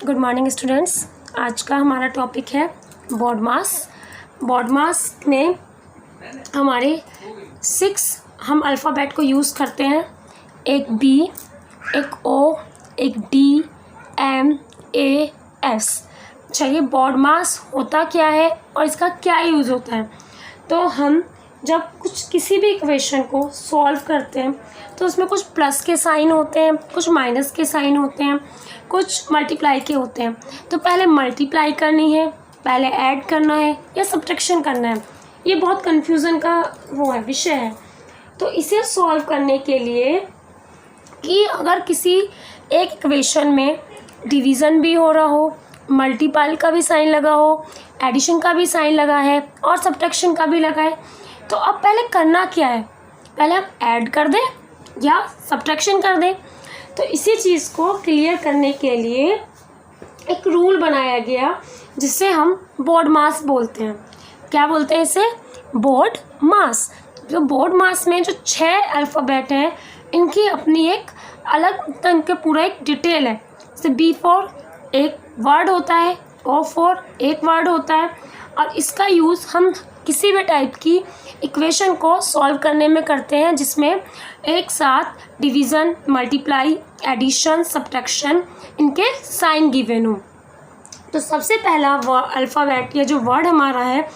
Good morning students. आज का हमारा टॉपिक है बॉड मास। बॉड मास में हमारे 6 हम अल्फ़ाबेट को यूज़ करते हैं, एक बी, एक ओ, एक डी, एम, ए, एस। चलिए, बॉड मास होता क्या है और इसका क्या यूज़ होता है। तो हम जब किसी भी इक्वेशन को सॉल्व करते हैं तो उसमें कुछ प्लस के साइन होते हैं, कुछ माइनस के साइन होते हैं, कुछ मल्टीप्लाई के होते हैं। तो पहले मल्टीप्लाई करनी है, पहले ऐड करना है या सब्ट्रैक्शन करना है, ये बहुत कन्फ्यूज़न का विषय है। तो इसे सॉल्व करने के लिए कि अगर किसी एक इक्वेशन में डिवीज़न भी हो रहा हो, मल्टीप्लाई का भी साइन लगा हो, एडिशन का भी साइन लगा है और सब्ट्रैक्शन का भी लगा है, तो अब पहले करना क्या है, पहले हम ऐड कर दें या सब्ट्रैक्शन कर दें। तो इसी चीज़ को क्लियर करने के लिए एक रूल बनाया गया जिसे हम बॉड मास बोलते हैं। क्या बोलते हैं इसे? बॉड मास। जो बॉड मास में जो 6 अल्फ़ाबेट हैं, इनकी अपनी एक अलग इनके पूरा एक डिटेल है। जैसे बी फॉर एक वर्ड होता है, ओ फॉर एक वर्ड होता है, और इसका यूज़ हम किसी भी टाइप की इक्वेशन को सॉल्व करने में करते हैं जिसमें एक साथ डिवीज़न, मल्टीप्लाई, एडिशन, सब्ट्रैक्शन इनके साइन गिवन हो। तो सबसे पहला अल्फ़ाबेट या जो वर्ड हमारा है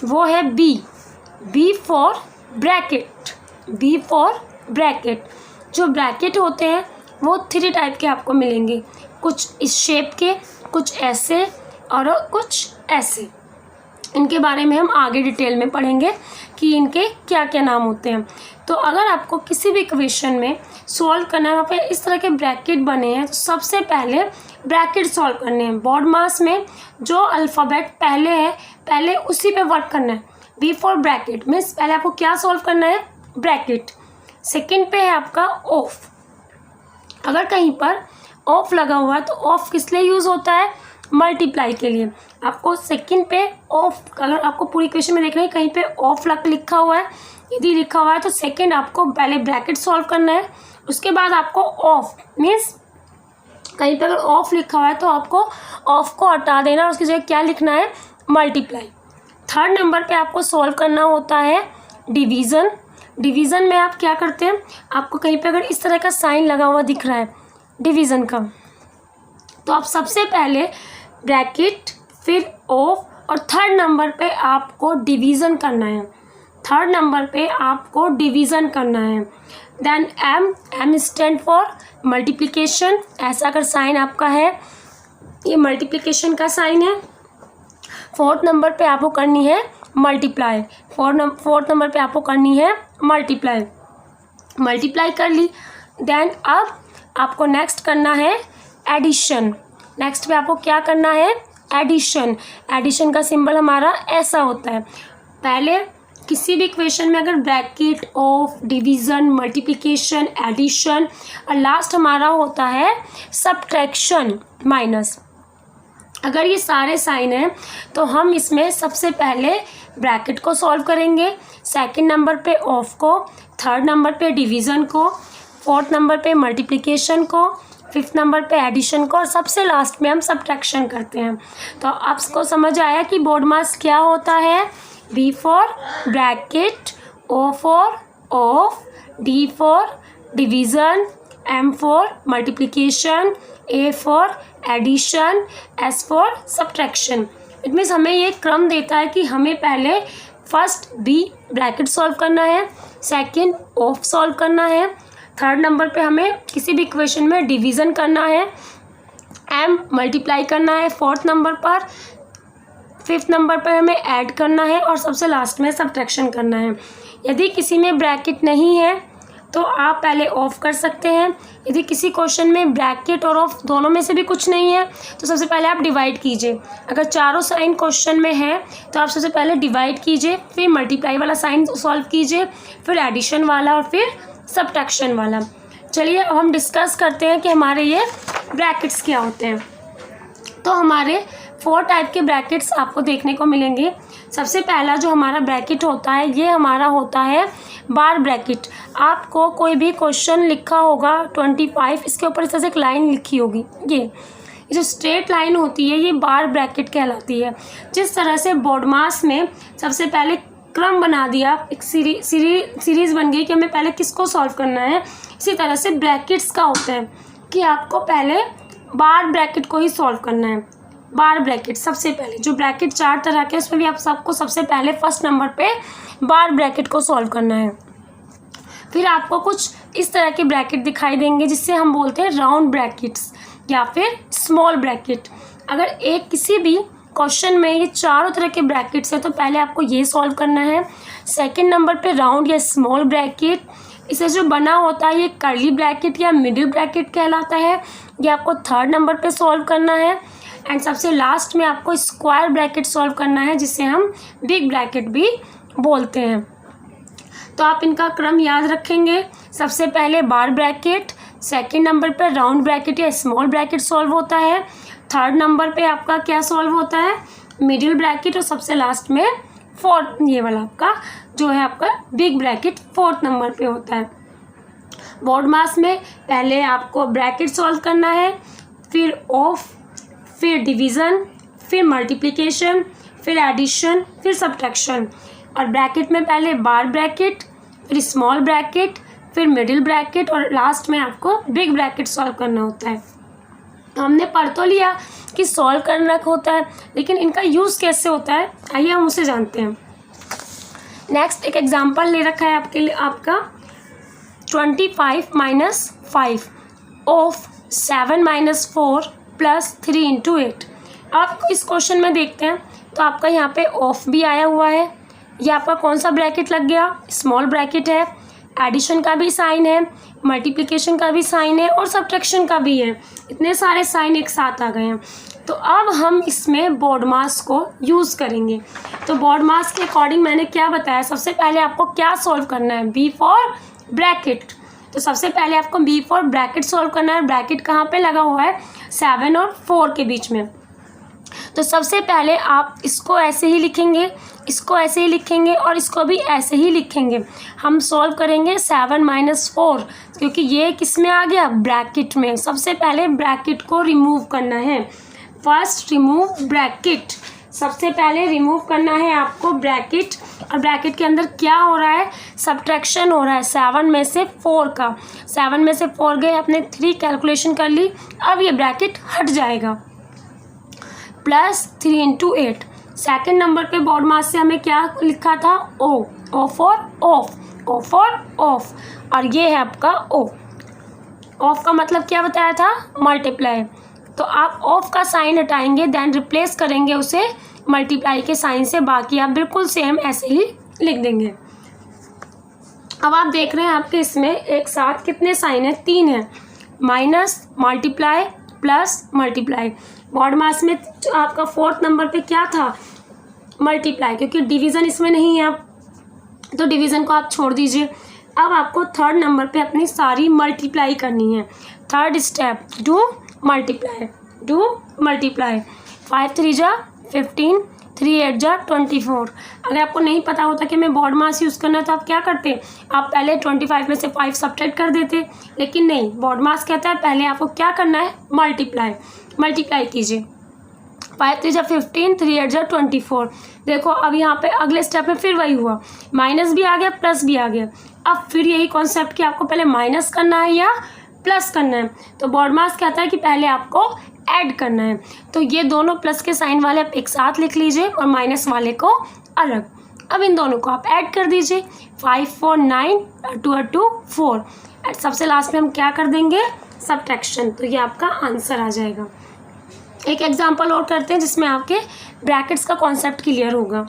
वो है B. B for bracket. B for bracket. जो ब्रैकेट होते हैं वो 3 टाइप के आपको मिलेंगे, कुछ इस शेप के, कुछ ऐसे और कुछ ऐसे। इनके बारे में हम आगे डिटेल में पढ़ेंगे कि इनके क्या क्या नाम होते हैं। तो अगर आपको किसी भी इक्वेशन में सॉल्व करना है, वहाँ पे इस तरह के ब्रैकेट बने हैं, तो सबसे पहले ब्रैकेट सॉल्व करने हैं। बॉड मास में जो अल्फ़ाबेट पहले है, पहले उसी पे वर्क करना है। बी फॉर ब्रैकेट मीन्स पहले आपको क्या सॉल्व करना है? ब्रैकेट। सेकेंड पे है आपका ऑफ। अगर कहीं पर ऑफ लगा हुआ है तो ऑफ किस लिए यूज़ होता है? मल्टीप्लाई के लिए। आपको सेकंड पे ऑफ, अगर आपको पूरी इक्वेशन में देखना है कहीं पे ऑफ लिखा हुआ है, यदि लिखा हुआ है तो सेकंड आपको पहले ब्रैकेट सॉल्व करना है, उसके बाद आपको ऑफ मीन्स कहीं पे अगर ऑफ लिखा हुआ है तो आपको ऑफ को हटा देना और उसकी जगह क्या लिखना है? मल्टीप्लाई। थर्ड नंबर पे आपको सॉल्व करना होता है डिवीज़न। डिवीज़न में आप क्या करते हैं, आपको कहीं पे अगर इस तरह का साइन लगा हुआ दिख रहा है डिवीज़न का, तो आप सबसे पहले ब्रैकेट, फिर ऑफ, और थर्ड नंबर पे आपको डिवीज़न करना है। थर्ड नंबर पे आपको डिवीज़न करना है। Then M. M stand for multiplication. ऐसा अगर साइन आपका है, ये मल्टीप्लिकेशन का साइन है। फोर्थ नंबर पे आपको करनी है मल्टीप्लाई। फोर्थ नंबर पे आपको करनी है मल्टीप्लाई। मल्टीप्लाई कर ली। देन अब आपको नेक्स्ट करना है एडिशन। नेक्स्ट पे आपको क्या करना है? एडिशन। एडिशन का सिंबल हमारा ऐसा होता है। पहले किसी भी इक्वेशन में अगर bracket, of, division, multiplication, addition और लास्ट हमारा होता है सब्ट्रैक्शन, माइनस। अगर ये सारे साइन हैं तो हम इसमें सबसे पहले ब्रैकेट को सॉल्व करेंगे, सेकंड नंबर पे ऑफ को, थर्ड नंबर पे डिवीज़न को, फोर्थ नंबर पे मल्टीप्लिकेशन को, फिफ्थ नंबर पे एडिशन को, और सबसे लास्ट में हम सब्ट्रैक्शन करते हैं। तो आपको समझ आया कि बॉड मास क्या होता है? B for bracket, O for of, D for division, M for multiplication, A for addition, S for subtraction. It means हमें ये क्रम देता है कि हमें पहले फर्स्ट बी ब्रैकेट सॉल्व करना है, सेकंड ऑफ सॉल्व करना है, थर्ड नंबर पे हमें किसी भी इक्वेशन में डिवीज़न करना है, एम मल्टीप्लाई करना है फोर्थ नंबर पर, फिफ्थ नंबर पर हमें ऐड करना है और सबसे लास्ट में सब्ट्रैक्शन करना है। यदि किसी में ब्रैकेट नहीं है तो आप पहले ऑफ कर सकते हैं। यदि किसी क्वेश्चन में ब्रैकेट और ऑफ दोनों में से भी कुछ नहीं है तो सबसे पहले आप डिवाइड कीजिए। अगर चारों साइन क्वेश्चन में है तो आप सबसे पहले डिवाइड कीजिए, फिर मल्टीप्लाई वाला साइन सॉल्व कीजिए, फिर एडिशन वाला और फिर सब्ट्रैक्शन वाला। चलिए अब हम डिस्कस करते हैं कि हमारे ये ब्रैकेट्स क्या होते हैं। तो हमारे 4 टाइप के ब्रैकेट्स आपको देखने को मिलेंगे। सबसे पहला जो हमारा ब्रैकेट होता है ये हमारा होता है बार ब्रैकेट। आपको कोई भी क्वेश्चन लिखा होगा 25, इसके ऊपर इस तरह से एक लाइन लिखी होगी, जो स्ट्रेट लाइन होती है ये बार ब्रैकेट कहलाती है। जिस तरह से BODMAS में सबसे पहले क्रम बना दिया, एक सीरीज़ बन गई कि हमें पहले किसको सॉल्व करना है, इसी तरह से ब्रैकेट्स का होता है कि आपको पहले बार ब्रैकेट को ही सॉल्व करना है। बार ब्रैकेट सबसे पहले, जो ब्रैकेट 4 तरह के उसमें भी आप सबको सबसे पहले फर्स्ट नंबर पे बार ब्रैकेट को सॉल्व करना है। फिर आपको कुछ इस तरह के ब्रैकेट दिखाई देंगे जिससे हम बोलते हैं राउंड ब्रैकेट्स या फिर स्मॉल ब्रैकेट। अगर एक किसी भी क्वेश्चन में ये चारों तरह के ब्रैकेट्स हैं तो पहले आपको ये सॉल्व करना है। सेकंड नंबर पे राउंड या स्मॉल ब्रैकेट, इसे जो बना होता है ये कर्ली ब्रैकेट या मिडिल ब्रैकेट कहलाता है, ये आपको थर्ड नंबर पे सॉल्व करना है। एंड सबसे लास्ट में आपको स्क्वायर ब्रैकेट सॉल्व करना है जिसे हम बिग ब्रैकेट भी बोलते हैं। तो आप इनका क्रम याद रखेंगे। सबसे पहले बार ब्रैकेट, सेकंड नंबर पे राउंड ब्रैकेट या स्मॉल ब्रैकेट सॉल्व होता है, थर्ड नंबर पे आपका क्या सॉल्व होता है, मिडिल ब्रैकेट, और सबसे लास्ट में फोर्थ, ये वाला आपका जो है आपका बिग ब्रैकेट फोर्थ नंबर पे होता है। BODMAS में पहले आपको ब्रैकेट सॉल्व करना है, फिर ऑफ, फिर डिवीज़न, फिर मल्टीप्लिकेशन, फिर एडिशन, फिर सब्ट्रैक्शन। और ब्रैकेट में पहले बार ब्रैकेट, फिर स्मॉल ब्रैकेट, फिर मिडिल ब्रैकेट और लास्ट में आपको बिग ब्रैकेट सॉल्व करना होता है। हमने पढ़ तो लिया कि सॉल्व करना होता है, लेकिन इनका यूज़ कैसे होता है आइए हम उसे जानते हैं। नेक्स्ट एक एग्जांपल ले रखा है आपके लिए, आपका 25 - 5 ऑफ 7 - 4 + 3 × 8। आप इस क्वेश्चन में देखते हैं तो आपका यहाँ पे ऑफ भी आया हुआ है, ये आपका कौन सा ब्रैकेट लग गया, स्मॉल ब्रैकेट है, एडिशन का भी साइन है, मल्टीप्लिकेशन का भी साइन है और सब्ट्रैक्शन का भी है। इतने सारे साइन एक साथ आ गए हैं। तो अब हम इसमें BODMAS को यूज़ करेंगे। तो BODMAS के अकॉर्डिंग मैंने क्या बताया, सबसे पहले आपको क्या सॉल्व करना है, B फॉर ब्रैकेट। तो सबसे पहले आपको B फॉर ब्रैकेट सॉल्व करना है। ब्रैकेट कहाँ पे लगा हुआ है, 7 और 4 के बीच में। तो सबसे पहले आप इसको ऐसे ही लिखेंगे, इसको ऐसे ही लिखेंगे और इसको भी ऐसे ही लिखेंगे। हम सॉल्व करेंगे 7 - 4 क्योंकि ये किस में आ गया, ब्रैकेट में। सबसे पहले ब्रैकेट को रिमूव करना है। फर्स्ट रिमूव ब्रैकेट, सबसे पहले रिमूव करना है आपको ब्रैकेट। और ब्रैकेट के अंदर क्या हो रहा है, सब्ट्रैक्शन हो रहा है 7 में से 4 का। 7 में से 4 गए, आपने 3 कैलकुलेशन कर ली, अब ये ब्रैकेट हट जाएगा। +3 × 8। सेकेंड नंबर पे BODMAS से हमें क्या लिखा था, O for of, O for of, और ये है आपका O। ऑफ का मतलब क्या बताया था, मल्टीप्लाई। तो आप ऑफ का साइन हटाएंगे, देन रिप्लेस करेंगे उसे मल्टीप्लाई के साइन से, बाकी आप बिल्कुल सेम ऐसे ही लिख देंगे। अब आप देख रहे हैं आपके इसमें एक साथ कितने साइन है, 3 है, minus, multiply, plus, multiply. BODMAS में आपका फोर्थ नंबर पे क्या था, मल्टीप्लाई, क्योंकि डिवीज़न इसमें नहीं है आप, तो डिवीज़न को आप छोड़ दीजिए। अब आपको थर्ड नंबर पे अपनी सारी मल्टीप्लाई करनी है। Third step, do multiply, 5 × 3 = 15, 3 × 8 = 24। अगर आपको नहीं पता होता कि मैं BODMAS यूज़ करना है तो आप क्या करते, आप पहले 25 में से 5 सब्ट्रैक्ट कर देते, लेकिन नहीं, BODMAS कहता है पहले आपको क्या करना है, मल्टीप्लाई कीजिए। 5 × 3 = 15, 3 × 8 = 24। देखो अब यहाँ पे अगले स्टेप में फिर वही हुआ, माइनस भी आ गया, प्लस भी आ गया। अब फिर यही कॉन्सेप्ट कि आपको पहले माइनस करना है या प्लस करना है। तो BODMAS कहता है कि पहले आपको ऐड करना है। तो ये दोनों प्लस के साइन वाले आप एक साथ लिख लीजिए और माइनस वाले को अलग। अब इन दोनों को आप ऐड कर दीजिए, 5 × 4 = 9, 2 × 2 = 4। एंड सबसे लास्ट में हम क्या कर देंगे, सब्ट्रैक्शन। तो ये आपका आंसर आ जाएगा। एक एग्जांपल और करते हैं जिसमें आपके ब्रैकेट्स का कॉन्सेप्ट क्लियर होगा।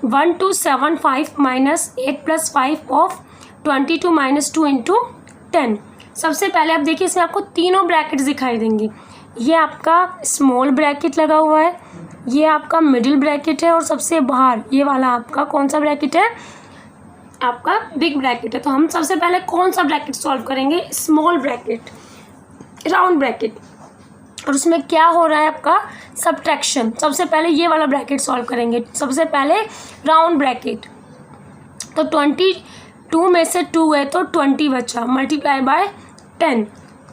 1275 - 8 + 5 ऑफ 22 - 2 × 10। सबसे पहले आप देखिए इसमें आपको तीनों ब्रैकेट्स दिखाई देंगी। ये आपका स्मॉल ब्रैकेट लगा हुआ है, ये आपका मिडिल ब्रैकेट है और सबसे बाहर ये वाला आपका कौन सा ब्रैकेट है, आपका बिग ब्रैकेट है। तो हम सबसे पहले कौन सा ब्रैकेट सॉल्व करेंगे, स्मॉल ब्रैकेट, राउंड ब्रैकेट। और उसमें क्या हो रहा है आपका, सब्ट्रैक्शन। सबसे पहले ये वाला ब्रैकेट सॉल्व करेंगे, सबसे पहले राउंड ब्रैकेट। तो 22 में से 2 है तो 20 बचा, मल्टीप्लाई बाय 10।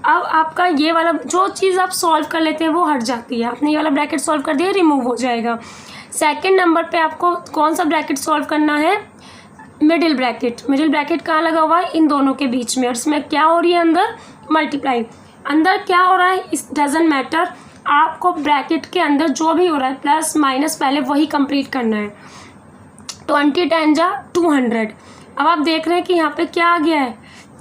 अब आपका ये वाला जो चीज़ आप सॉल्व कर लेते हैं वो हट जाती है। आपने ये वाला ब्रैकेट सॉल्व कर दिया, रिमूव हो जाएगा। सेकंड नंबर पे आपको कौन सा ब्रैकेट सॉल्व करना है? Middle bracket. मिडिल ब्रैकेट कहाँ लगा हुआ है? इन दोनों के बीच में। और इसमें क्या हो रही है अंदर? मल्टीप्लाई। अंदर क्या हो रहा है इस डजेंट मैटर, आपको ब्रैकेट के अंदर जो भी हो रहा है प्लस माइनस पहले वही कंप्लीट करना है। 20 10 जा 200। अब आप देख रहे हैं कि यहाँ पे क्या आ गया है,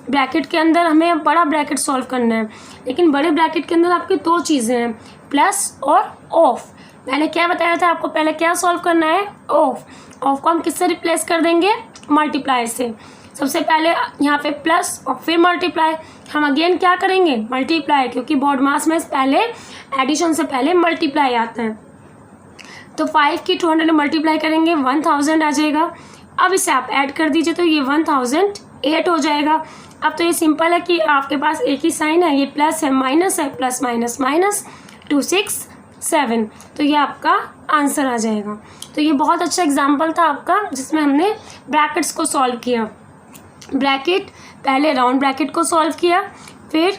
ब्रैकेट के अंदर हमें बड़ा ब्रैकेट सॉल्व करना है, लेकिन बड़े ब्रैकेट के अंदर आपकी दो चीज़ें हैं, प्लस और ऑफ। मैंने क्या बताया था आपको, पहले क्या सॉल्व करना है? ऑफ। ऑफ को हम किससे रिप्लेस कर देंगे? मल्टीप्लाई से। सबसे पहले यहाँ पे प्लस और फिर मल्टीप्लाई। हम अगेन क्या करेंगे? मल्टीप्लाई, क्योंकि बॉड मास में पहले एडिशन से पहले मल्टीप्लाई आता है। तो 5 की 200 में मल्टीप्लाई करेंगे 1000 आ जाएगा। अब इसे आप ऐड कर दीजिए तो ये 1008 हो जाएगा। अब तो ये सिंपल है कि आपके पास एक ही साइन है, ये प्लस है माइनस है, प्लस माइनस माइनस 267, तो ये आपका आंसर आ जाएगा। तो ये बहुत अच्छा एग्जाम्पल था आपका जिसमें हमने ब्रैकेट्स को सॉल्व किया। ब्रैकेट पहले राउंड ब्रैकेट को सॉल्व किया, फिर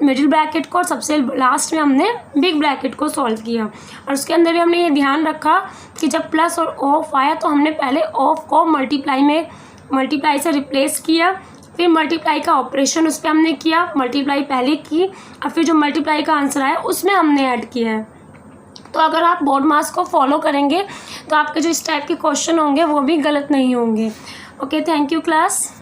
मिडिल ब्रैकेट को, और सबसे लास्ट में हमने बिग ब्रैकेट को सॉल्व किया। और उसके अंदर भी हमने ये ध्यान रखा कि जब प्लस और ऑफ आया तो हमने पहले ऑफ को मल्टीप्लाई से रिप्लेस किया, फिर मल्टीप्लाई का ऑपरेशन उस पर हमने किया, मल्टीप्लाई पहले की, और फिर जो मल्टीप्लाई का आंसर आया उसमें हमने ऐड किया है। तो अगर आप बॉड मास को फॉलो करेंगे तो आपके जो इस टाइप के क्वेश्चन होंगे वो भी गलत नहीं होंगे। Okay, thank you class.